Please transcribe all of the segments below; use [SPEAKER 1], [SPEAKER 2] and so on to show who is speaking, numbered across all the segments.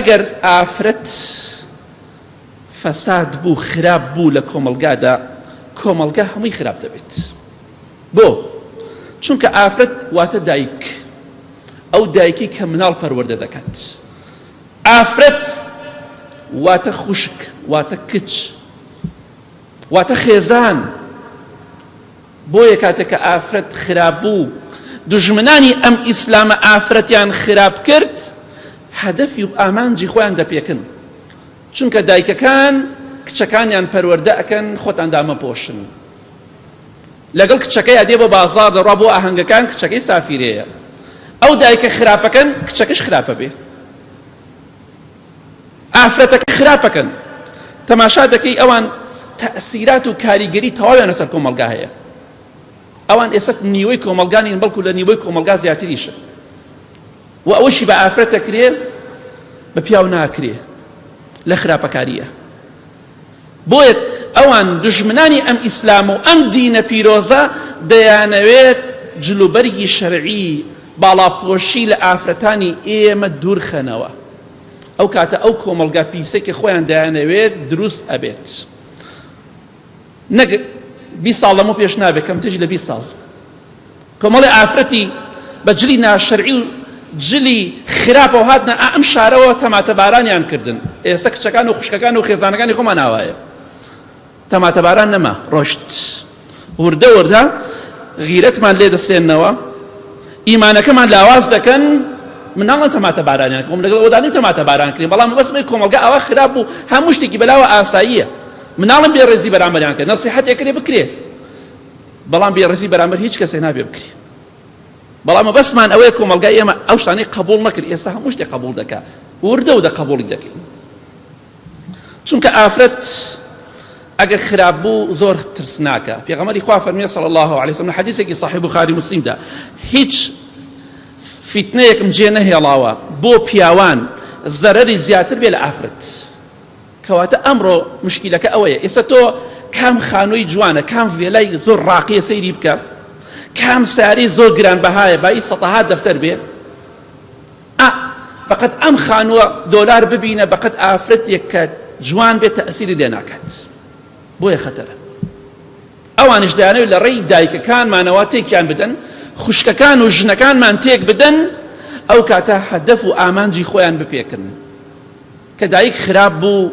[SPEAKER 1] ئەگەر ئافرەت فەساد بوو خراپ بوو لە کۆمەلگادا کۆمەلگا هەمووی خراپ دەبێت. بۆ چونکە ئافرەت واتە دایک، ئەو دایکی کە مناڵ پەروەردە دەکات. ئافرەت واتە خوشک، واتە کچ، واتە خێزان. بۆیە کاتێک کە ئافرەت خراپ بوو دوژمنانی ئەم ئیسلامە ئافرەتیان خراپ کرد، هەدەفی و ئامانجی خۆیان دەپێکن. چونکە دایکەکان کچەکانیان پەروەردە ئەکەن خۆتان دامەپۆشن. لەگەڵ کچەکەی ئەدێ بۆ بازاڕ دەڕوا بۆ ئاهەنگەکان، کچەکەی سافیرەیە. ئەو دایکە خراپەکەن کچەکەش خراپە بێ. ئافرەتەکە خراپەکەن. تەماشا دەکەی ئەوان تەئسیرات و کاریگەری تەواویان لەسەر کۆمەلگا هەیە. ئەوان ئێستا نیوەی کۆمەلگانین، بەڵکو لە نیوەی کۆمەلگا زیاتریشە. و ئەوەشی بە ئافرەت دەکرێ بە پیاو ناکرێ، لە خراپەکاریە. بۆیە ئەوان دژمنانی ئەم ئیسلام و ئەم دینە پیرۆزە دەیانەوێت جلوبەرگی شەرعی باڵاپۆشی لە ئافرەتانی ئێمە دوورخەنەوە. ئەو کاتە ئەو کۆمەلگا پیسێکی خۆیان دەیانەوێت دروست ئەبێت. نەک 20 ساڵ لەمە پێش نابێت، کەمترش لە 20 ساڵ کۆمەڵی ئافرەتی بە جلی ناشەرعی و جلی خراپە و هاتنە ئەم شارەوە تەماتەبارانیان کردن. ئێستا کچەکان و خوشکەکان و خێزانەکانی خۆمان ئاوایە. تەماتەباران نەما، ڕۆشت وردە وردە غیرەتمان لێ دەسێننەوە، ئیمانەکەمان لاواز دەکەن. مناڵن تەماتەبارانیان کۆم لەگەڵ ئەوەدانی تەماتەباران کردین، بەڵام بەسمەی کۆمەلگا ئەوە خراپ بوو، هەموو شتێکی بەلاوە ئاساییە. مناڵم بێڕێزی بەرامبەریان کرد، نەسیحەتێک کرێ بکرێ، بەڵام بێڕێزی بەرامبەر هیچ کەسێ نابێ بکرێ. بەڵام بەسمان ئەوەیە کۆمەلگای ئێمە ئەو شتانەی قبوڵ نەکرد، ئێستا هەموو شتێک قبوڵ دەکات، وردە و قبوڵی دەکەین. چونکە ئافرەت ئەگەر خراپ بوو زۆر ترسناکە. پێغەمبەری خوا فەرموویە صلی الله علیه وسلم لە حەدیثێکی صحیح بوخاری موسلیمدا، هیچ فیتنەیەکم جێ نەهێڵاوە بۆ پیاوان زەرەری زیاتر بێ لە ئافرەت. کەواتە ئەمڕۆ مشکیلەکە ئەوەیە، ئێستا تۆ کام خانووی جوانە، کام ڤێلای زۆر ڕاقیە سەیری بکە، کام ساری زۆر گرانبەهایە بای سەتەها دەفتەر بێ، بەقەت ئەم خانووە دۆلار ببینە، بەقەت ئافرەتێک کە جوان بێت تەئسیری لێ ناکات. بۆیە خەتەرە. ئەوانش دەیانەوێت لە ڕێی دایکەکانمانەوە تێکیان بدەن، خوشکەکان و ژنەکانمان تێک بدەن، ئەو کاتە هەدەف و ئامانجی خۆیان بپێکن. کە دایک خراپ بوو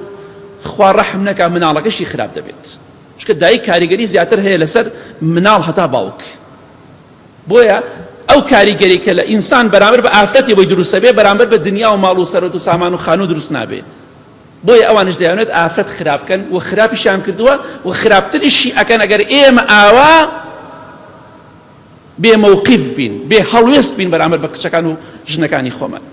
[SPEAKER 1] خوا ڕەحم نەکا، مناڵەکەشی خراپ دەبێت. چونکە دایک کاریگەری زیاتر هەیە لەسەر مناڵ هەتا باوک. بۆیە ئەو کاریگەری کە لە ئینسان بەرامبەر بە ئافرەتی بۆی دروستە بێ، بەرامبەر بە دنیا و ماڵ و سەرۆت و سامان و خانوو دروست نابێ. بۆیە ئەوانش دەیانێت ئافرەت خراپکەن و خراپیشیان کردووە و خراپتریشی ئەکەن ئەگەر ئێمە ئاوا بێ موقیف بین، بێ هەڵوێست بین بەرامبەر بە کچەکان و ژنەکانی خۆمان.